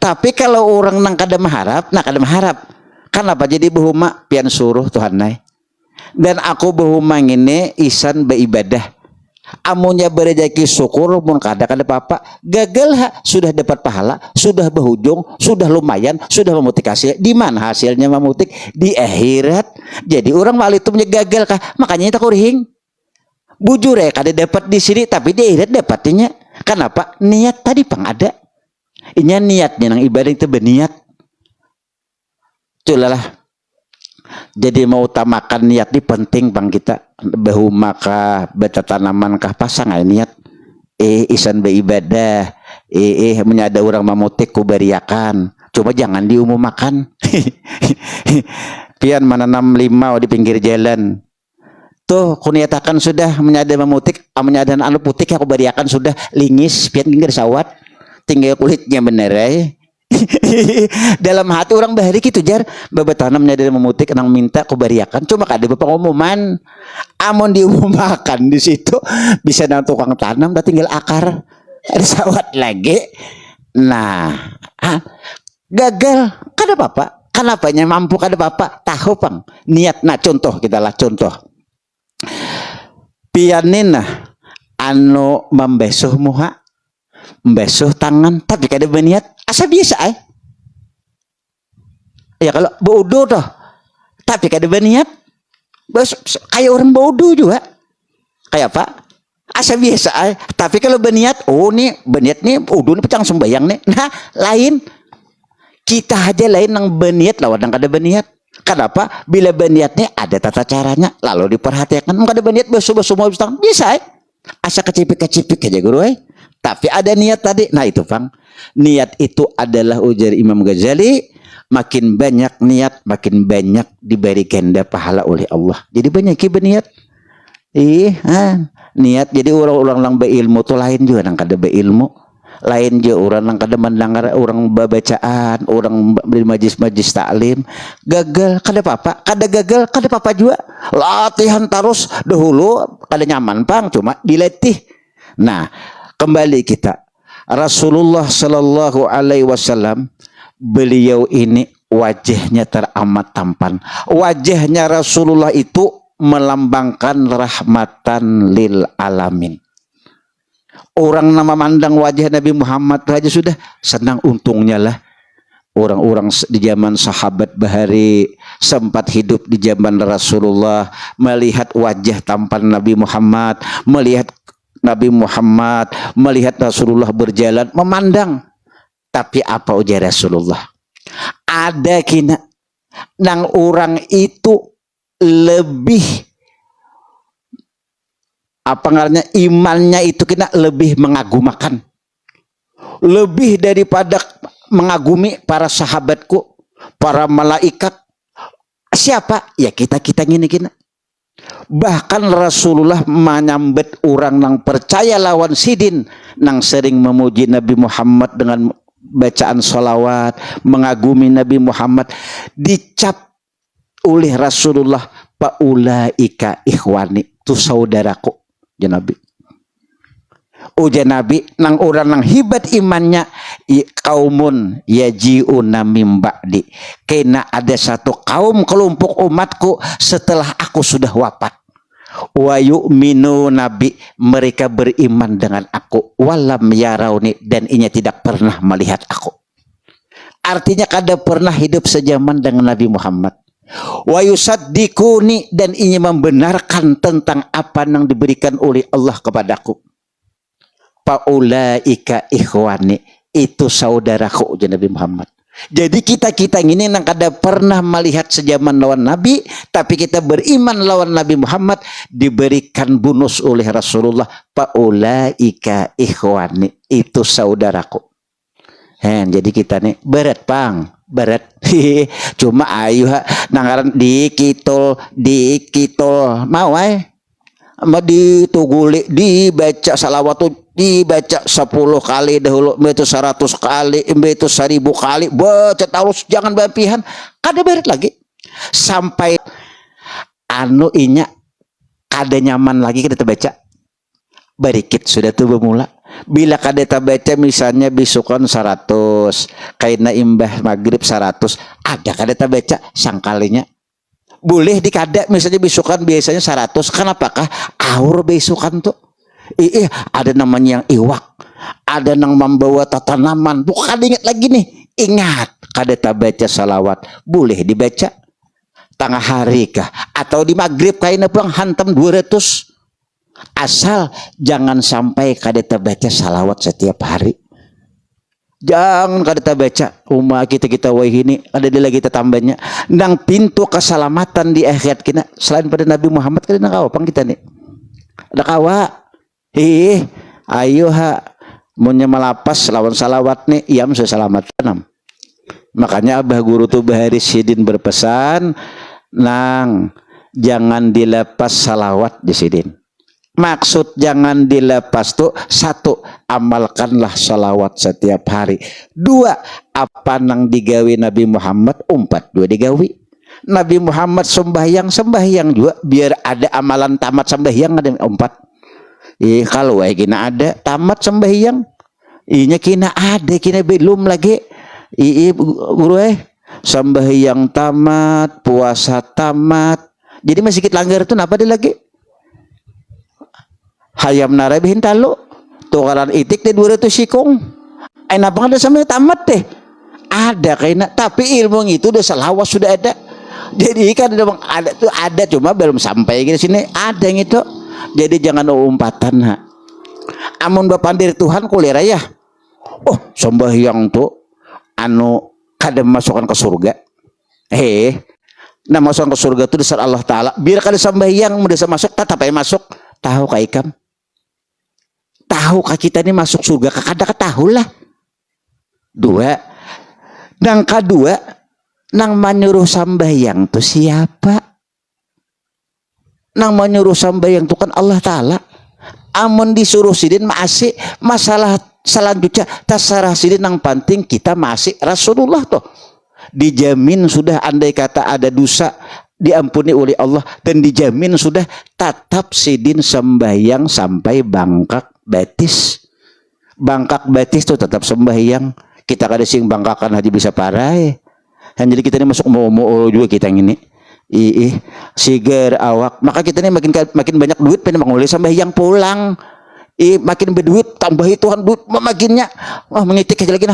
tapi kalau orang nang kada mengharap kenapa jadi behuma pian suruh Tuhan naik dan aku behuma ini isan beribadah amunnya berejaki syukur mun kada apa gagal sudah dapat pahala sudah berujung sudah lumayan sudah memetik hasil di mana hasilnya memetik di akhirat jadi orang wali itu punya gagal kah makanya kita kurihing bujur kada dapat di sini tapi di akhirat dapatnya kenapa niat tadi pang ada ini niatnya nang ibadah itu berniat culalah Jadi mau utamakan niat ini penting bang kita. Bahu maka beta tanaman kah pasangan niat. Isan beribadah. Menyada orang mamutik kubariakan. Cuma jangan diumumkan. Pian menanam limau di pinggir jalan. Tuh kuniatakan sudah menyada mamutik. Menyada anu putih aku bariakan sudah lingis. Pian pinggir sawat. Tinggal kulitnya bener dalam hati orang bahari gitu jar babatanam dari memutik nang minta kubariakan cuma kada pengumuman amon diumumkan di situ bisa nang tukang tanam dah tinggal akar ada sawat lagi nah gagal kada apa-apa kenapanya mampu kada apa-apa tahu pang niat nah contoh kita lah contoh pianina anu membesuh muha membesuh tangan tapi kada berniat asa biasa ya kalau bodoh toh tapi kada berniat kayak orang bodoh juga kayak apa asa biasa tapi kalau berniat oh nih berniat nih bodoh nih petang sembayang nih nah lain kita aja lain yang berniat lawan yang kada berniat kenapa bila berniatnya ada tata caranya lalu diperhatikan kada berniat basuh-basuh mau bisa asa kecipik-kecipik aja guru tapi ada niat tadi. Nah itu Bang. Niat itu adalah ujar Imam Ghazali. Makin banyak niat, makin banyak diberi ganda pahala oleh Allah. Jadi banyak berniat. Niat. Jadi orang-orang yang berilmu itu lain juga. Yang kada berilmu. Lain juga orang yang kada mendengar. Orang bacaan. Orang di majlis-majlis taklim. Gagal. Kada apa-apa. Kada gagal. Kada apa-apa juga. Latihan terus. Dahulu kada nyaman Bang. Cuma dilatih. Nah. Kembali kita Rasulullah Sallallahu Alaihi Wasallam beliau ini wajahnya teramat tampan. Wajahnya Rasulullah itu melambangkan rahmatan lil alamin. Orang nama mandang wajah Nabi Muhammad aja sudah senang untungnya lah. Orang-orang di zaman sahabat bahari sempat hidup di zaman Rasulullah melihat wajah tampan Nabi Muhammad, melihat Nabi Muhammad, melihat Rasulullah berjalan, memandang. Tapi apa ujar Rasulullah? Ada kina nang orang itu lebih apa ngarannya imannya itu kina lebih mengagumakan. Lebih daripada mengagumi para sahabatku, para malaikat. Siapa? Ya kita-kita gini kina. Bahkan Rasulullah menyambut orang yang percaya lawan sidin nang sering memuji Nabi Muhammad dengan bacaan salawat, mengagumi Nabi Muhammad, dicap oleh Rasulullah paulaika ikhwani, tu saudaraku ya Nabi. Ujar Nabi nang orang nang hibat imannya kaumun yaji'una mim ba'di, kena ada satu kaum kelompok umatku setelah aku sudah wafat, wa yu'minu nabi, mereka beriman dengan aku, walam yarauni, dan inya tidak pernah melihat aku. Artinya kada pernah hidup sejaman dengan Nabi Muhammad. Wa yusaddiquni, dan inya membenarkan tentang apa yang diberikan oleh Allah kepadaku. Paulaika ikhwani, itu saudaraku ujar Nabi Muhammad. Jadi kita ini nang kada pernah melihat sejaman lawan Nabi, tapi kita beriman lawan Nabi Muhammad, diberikan bonus oleh Rasulullah, paulaika ikhwani, itu saudaraku. Jadi kita nih berat Bang, berat. Cuma ayo nangaran dikitol mau mau dituguli, dibaca salawat tuh dibaca 10 kali dahulu, itu 100 kali, itu 1000 kali, baca terus jangan berlebihan, kada berat lagi sampai anu inya kada nyaman lagi kita baca barikit sudah tuh bermula. Bila kada baca misalnya bisukan 100, kaina imbah maghrib 100, ada kada baca sangkalinya boleh dikada misalnya bisukan biasanya 100, kenapakah aur bisukan tuh ada namanya yang iwak, ada yang membawa tanaman, bukan ingat lagi nih, ingat kada baca salawat boleh dibaca tengah hari kah atau di maghrib kaina pulang hantam 200, asal jangan sampai kada baca salawat setiap hari. Jangan kada baca umat kita wah ini ada di lagi tambahnya nang pintu keselamatan di akhirat kita selain pada Nabi Muhammad kada nang pang kita nih ada kawa ayo ha munnya malapas lawan salawat nih iam selamat tanam. Makanya Abah Guru tuh Bahari Sidin berpesan nang jangan dilepas salawat di Sidin. Maksud jangan dilepas tuh satu, amalkanlah salawat setiap hari. Dua, apa nang digawi Nabi Muhammad umpat dua digawi. Nabi Muhammad sembahyang juga biar ada amalan tamat sembahyang ada umpat. Kalau kina ada tamat sembahyang, inya kina ada kina belum lagi. Guru sembahyang tamat, puasa tamat. Jadi masih sedikit langgar tuh napa dia lagi? Hayam narabihin talo tukaran itik di 200 sikong ay napang ada sama tamat deh ada kayaknya tapi ilmu itu udah selawas sudah ada jadi kan ada cuma belum sampai ke sini ada yang itu jadi jangan umpatan ha amun bapandir Tuhan kuliah ya sembahyang tuh anu kada masukkan ke surga nah masukkan ke surga tuh dasar Allah Ta'ala biar kada sembahyang udah masuk tetap aja masuk tahu kaikam tahu kak kita ini masuk surga kada ketahu lah. Dua nang kedua nang menyuruh sambayang tuh siapa? Nang menyuruh sambayang tuh kan Allah Ta'ala. Amun disuruh sidin masih masalah selanjutnya tasarah sidin nang penting kita masih Rasulullah tuh dijamin sudah andai kata ada dosa diampuni oleh Allah dan dijamin sudah tetap sidin sembahyang sampai bangkak batis tuh tetap sembahyang kita kada sing bangkakan haji bisa parai jadi kita ini masuk mau juga kita ini sigar awak maka kita ini makin banyak duit pengen mengulih sembahyang pulang makin berduit tambahi Tuhan duit makinnya mengitik aja lagi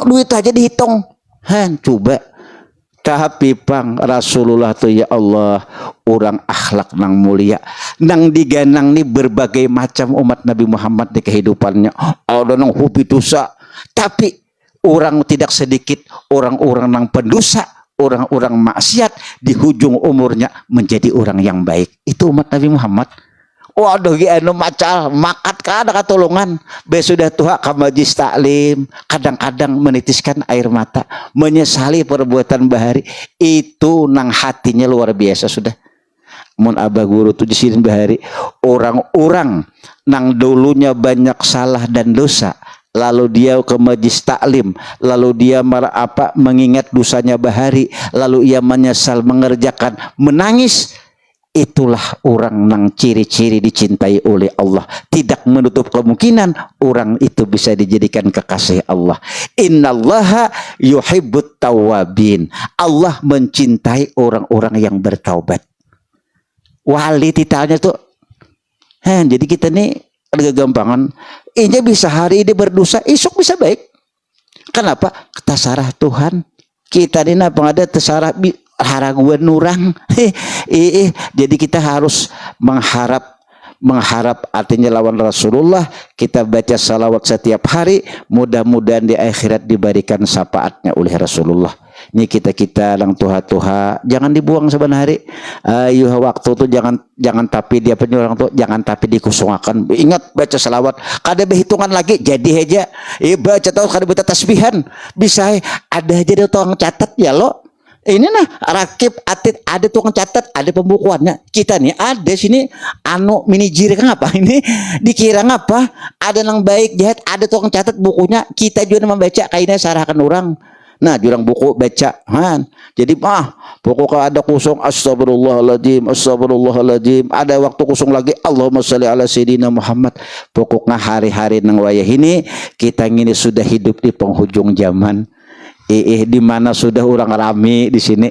duit aja dihitung coba tapi pang Rasulullah tuh ya Allah orang akhlak nang mulia nang diganang nih berbagai macam umat Nabi Muhammad di kehidupannya ada nang hobi dosa tapi orang tidak sedikit orang-orang nang pendosa orang-orang maksiat di hujung umurnya menjadi orang yang baik itu umat Nabi Muhammad. Waduh anu macal makat kada katulungan besudah tuha ka majlis taklim kadang-kadang menitiskan air mata menyesali perbuatan Bahari itu nang hatinya luar biasa sudah mun Abah Guru tuh disidin Bahari orang-orang nang dulunya banyak salah dan dosa lalu dia ke majlis taklim lalu dia mengingat dosanya Bahari lalu ia menyesal mengerjakan menangis itulah orang nang ciri-ciri dicintai oleh Allah tidak menutup kemungkinan orang itu bisa dijadikan kekasih Allah. Innallaha yuhibbut tawwabin Allah mencintai orang-orang yang bertaubat wali titanya tuh jadi kita nih ada gampangan ini bisa hari ini berdosa esok bisa baik kenapa terserah Tuhan kita ini apa ada terserah haraguan nurang jadi kita harus mengharap artinya lawan Rasulullah kita baca salawat setiap hari mudah-mudahan di akhirat diberikan syafaatnya oleh Rasulullah ini kita lang tuha jangan dibuang sebenarnya ayo waktu tuh jangan tapi dia penyurang tuh jangan tapi dikusungkan ingat baca salawat kada berhitungan lagi jadi aja baca tahu kada baca tasbihan bisa ada aja tukang catat ya lo ini rakib atit ada tukang catat ada pembukuannya kita nih ada sini minijir kan apa ini dikira ngapa ada nang baik jahat ada tukang catat bukunya kita juga membaca kayaknya sarahkan orang jurang buku baca jadi buku ada kosong astagfirullahaladzim ada waktu kosong lagi Allahumma sholli ala sayyidina Muhammad pokoknya hari-hari nang wayah ini kita ini sudah hidup di penghujung zaman di mana sudah orang rame di sini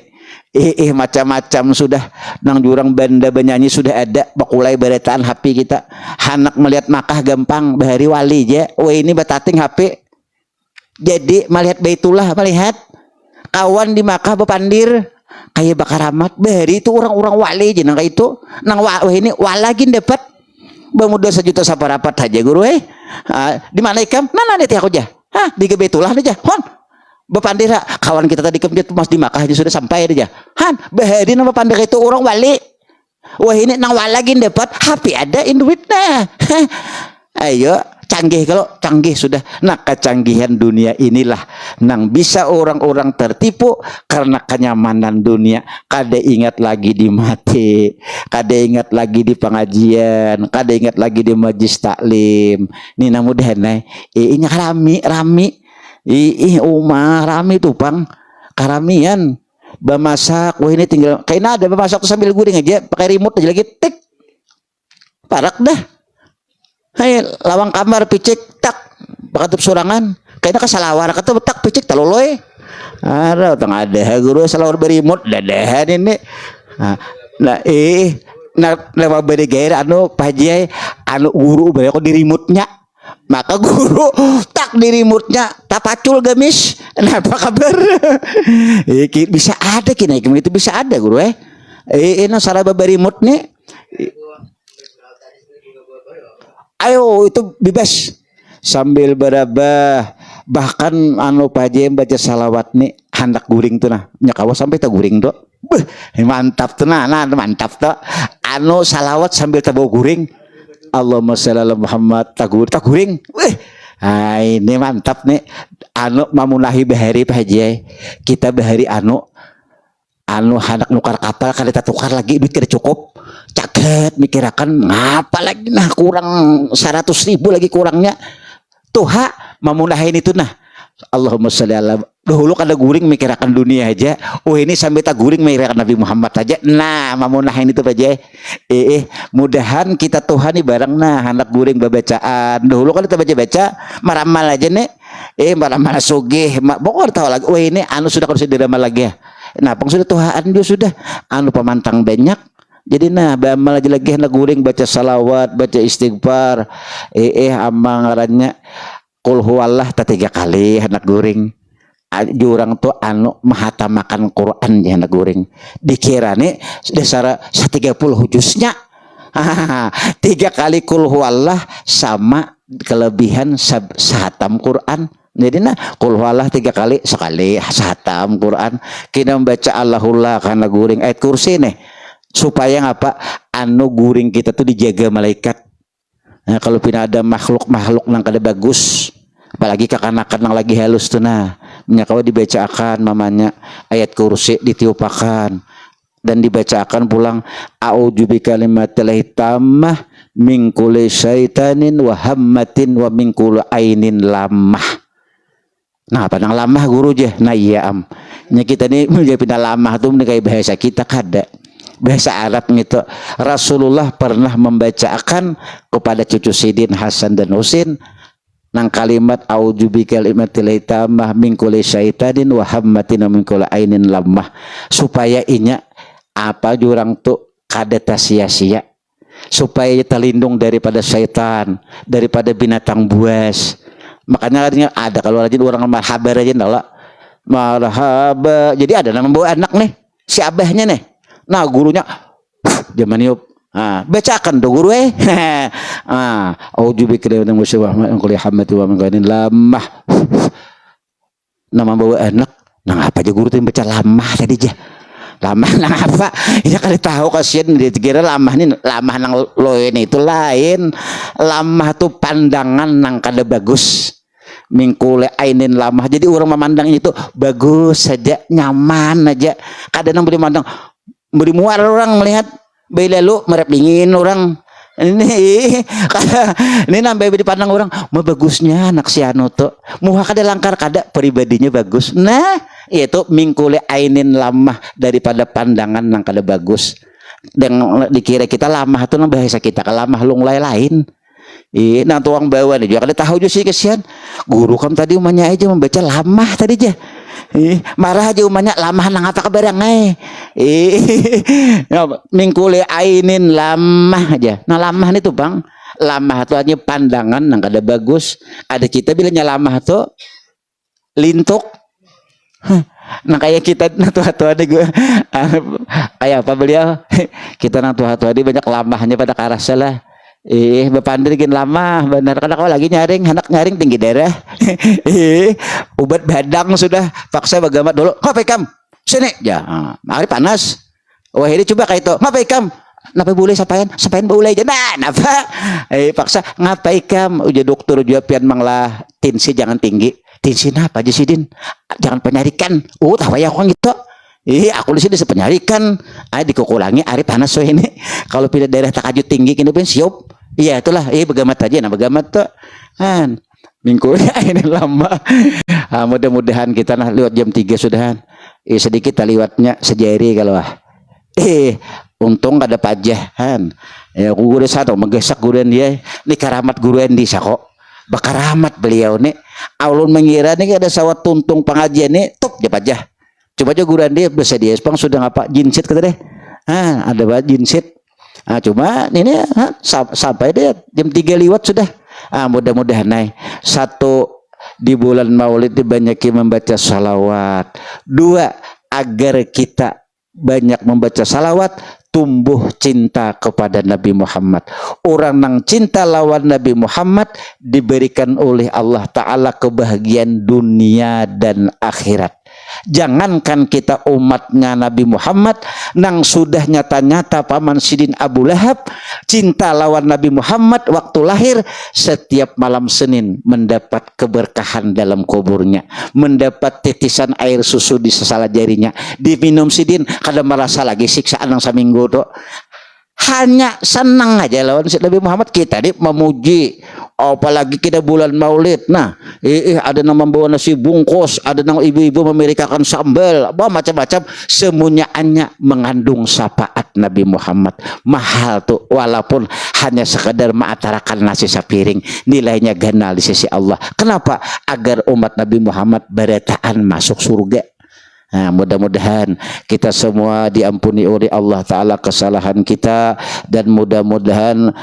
macam-macam sudah nang jurang banda benyanyi sudah ada bakulai beretaan HP kita anak melihat Makkah gampang Bahari wali aja ini batating HP jadi melihat Baitullah melihat kawan di Makkah bepandir kayak bakaramat Bahari itu orang-orang wali aja nang itu nang ini walagin dapat Bamuda sejuta saparapat aja guru di mana ikam? Mana nih aku aja? Di Gebetullah aja. Hon. Bapandira kawan kita tadi kemudian Mas di Makkah aja sudah sampai aja. Han, bahari nama pandira itu orang wali. Wah ini nang lagi dapat HP ada duitnya. Ayo canggih kalau canggih sudah. Nah kecanggihan dunia inilah nang bisa orang-orang tertipu karena kenyamanan dunia. Kada ingat lagi di mati, kada ingat lagi di pengajian, kada ingat lagi di majlis taklim. Ini namudahan ini rami Umar rami tuh pang karamian bamasak. Wah ini tinggal kayaknya ada bamasak tuh sambil guring aja pakai remote aja lagi tik parak dah. Hai lawang kamar picik tak bakatup sorangan kayaknya kesalawar kata betak picik taloloy ada tengah ada guru salawar berimut dadahan ini nah beri gair anu pajai anu guru beri aku di remote-nya maka guru tak di remote-nya tapacul gamis nah apa kabar bisa ada kini itu bisa ada guru ini saraba beri remote nih. Ayo itu bebas sambil berabah bahkan anu pajem baca salawat nih hendak guring tuh nah nyakawa sampai tak guring tuh mantap tuh nah mantap tuh anu salawat sambil tabawa guring Allahumma sholli ala Muhammad tak guring ini mantap nih anu mamunahi bahari pajai kita bahari anu hendak nukar kapal kali kita tukar lagi duit kada cukup caket mikirakan ngapa lagi nah kurang 100.000 lagi kurangnya tuh mamunahin itu nah Allahumma sholli ala dahulu kada guring mikirakan dunia aja ini sampai tak guring mikirakan Nabi Muhammad aja nah mamunahin itu aja mudahan kita Tuhan nih barang nah hendak guring babacaan dahulu kan kita baca maramal aja nih maramal sugih pokoknya tahu lagi ini anu sudah kalau diramal lagi ya nah pang sudah Tuhan dia sudah anu pamantang banyak jadi nah bamal lagi hendak guring baca salawat baca istighfar amang ngarannya qul huwallah 3 kali hendak guring jurang tuh anu mahatamakan Quran ya hendak guring dikira nih dasar 30 juznya 3 kali qul huwallah sama kelebihan sahatam Quran. Jadi nah qul huwallah 3 kali sekali sahatam Quran kita membaca Allahullah karena guring ayat kursi nih supaya ngapa anu guring kita tuh dijaga malaikat. Nah kalau pina ada makhluk nang kada bagus apalagi kekanakan nang lagi halus tuh nah menyakawa dibacakan mamanya ayat kursi ditiupakan dan dibacakan pulang a'udzu bikalimatillahit tammah min kulli syaitanin wa hammatin wa min kulli ainin lamah. Nah apa nang lamah guru aja nah iya nya kita nih menjadi pindah lamah tuh kayak bahasa kita kada bahasa Arab gitu. Rasulullah pernah membacakan kepada cucu Sidin Hasan dan Husin nang kalimat a'udzu bikalimatillahit tammah min kulli syaitanin wa hammatin wa min kulli ainin lamah supaya inya apa jurang tuh kada sia-sia supaya terlindung daripada syaitan daripada binatang buas. Makanya ada kalau rajin orang marhaba aja lah marhaba jadi ada nama bawa anak nih si abahnya nih nah gurunya zaman yuk bacakan do guru a'udzu bikalimatillahit tammah min kulli hammatin wa min kulli ainin lamah nama bawa anak nah apa aja guru tuh yang baca lamah tadi aja lamah nang apa ya kali tahu kasihan dikira lamah nih lamah nang loen itu lain lamah tuh pandangan nang kada bagus mingkule ainin lamah jadi orang memandang itu bagus saja nyaman aja kada nang beri mandang beri muar orang melihat bayi lalu merep dingin orang ini nambah dipandang orang mau bagusnya anak si anu tuh muha kada langkar kada pribadinya bagus nah itu mingkule ainin lamah daripada pandangan nang kada bagus dan dikira kita lamah tuh nang bahasa kita lamah lunglai lain nah tuang bawa nih juga kada tahu juga sih kesian guru kam tadi umanya aja membaca lamah tadi aja marah aja umanya lamah nang apa kabarang mingkule ainin lamah aja nah lamah nih tuh bang lamah tuh hanya pandangan nang kada bagus ada kita bilangnya lamah tuh lintuk. Nah kayak kita nah tua-tua deh gue kayak apa beliau kita nah tua-tua deh banyak lamahnya pada karasa lah Bapandirkin lama benar karena kau lagi nyaring anak nyaring tinggi darah. Obat badang sudah paksa bagamat dulu. Ngapain kam? Sini ya. Mari panas. Wah ini coba kayak itu. Ngapain kam? Napa boleh sampain boleh aja. Nah, napa? Paksa ngapain kam? Udah dokter juga pian manglah tensi jangan tinggi. Tensi napa aja sih Din? Jangan penyarikan. Tahu ya aku gitu. Aku di sini sepenyarikan. Dikukulangi ari panas so ini. Kalau pilih daerah takajut tinggi kini pun siop. Iya itulah, begamat aja, nah begamat tuh, kan, minggunya ini lama, mudah-mudahan kita nah lewat jam 3 sudahan, sedikit liwatnya sejari kalau untung ada pajahan, ya aku udah satu menggesak guruan dia, ini karamat guruan di sako, bakaramat beliau nih, ulun mengira nih ada sawat tuntung pengajian nih, top dia pajah, coba aja guruan dia bisa dia, sepang sudah ngapa jinsit kata deh, ada banget jinsit. Cuma ini sampai deh jam 3 lewat sudah. Mudah-mudahan naik. Satu, di bulan Maulid dibanyakin membaca salawat. Dua, agar kita banyak membaca salawat, tumbuh cinta kepada Nabi Muhammad. Orang yang cinta lawan Nabi Muhammad diberikan oleh Allah Ta'ala kebahagiaan dunia dan akhirat. Jangankan kita umatnya Nabi Muhammad, nang sudah nyata-nyata paman Sidin Abu Lahab cinta lawan Nabi Muhammad waktu lahir, setiap malam Senin mendapat keberkahan dalam kuburnya, mendapat titisan air susu di sesala jarinya, diminum Sidin kada merasa lagi siksaan yang seminggu tuh. Hanya senang aja lawan Nabi Muhammad. Kita nih memuji, apalagi kita bulan Maulid. Nah, ada yang membawa nasi bungkus, ada yang ibu-ibu memerikakan sambal, macam-macam. Semuanya mengandung syafaat Nabi Muhammad. Mahal tuh, walaupun hanya sekadar mengantarakan nasi sapiring, nilainya ganal di sisi Allah. Kenapa? Agar umat Nabi Muhammad beretaan masuk surga. Nah, mudah-mudahan kita semua diampuni oleh Allah Ta'ala kesalahan kita, dan mudah-mudahan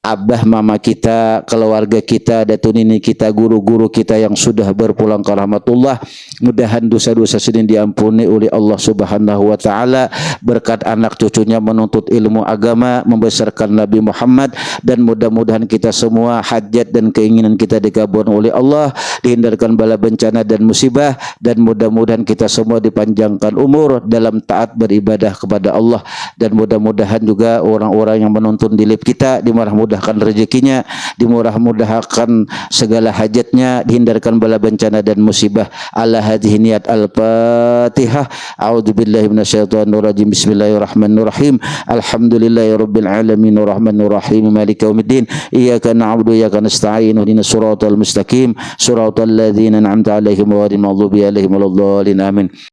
abah mama kita, keluarga kita, datu nini kita, guru-guru kita yang sudah berpulang ke rahmatullah, mudahan dosa-dosa sini diampuni oleh Allah Subhanahu wa Ta'ala berkat anak cucunya menuntut ilmu agama, membesarkan Nabi Muhammad, dan mudah-mudahan kita semua hajat dan keinginan kita dikabulkan oleh Allah, dihindarkan bala bencana dan musibah, dan mudah-mudahan kita semua dipanjangkan umur dalam taat beribadah kepada Allah, dan mudah-mudahan juga orang-orang yang menuntun di live kita dimurah-mudahkan rezekinya, dimurah-mudahkan segala hajatnya, dihindarkan bala bencana dan musibah. Ala hadhihi niyat al-Fatihah. A'udzubillahi minasyaitonir rajim. Bismillahirrahmanirrahim. Alhamdulillahirabbil alamin arrahmanir rahim maliki yaumiddin. Iyyaka na'budu wa iyyaka nasta'in. Ihdinas siratal mustaqim. Siratal ladzina an'amta 'alaihim ghairil maghdubi 'alaihim waladdallin. Amin.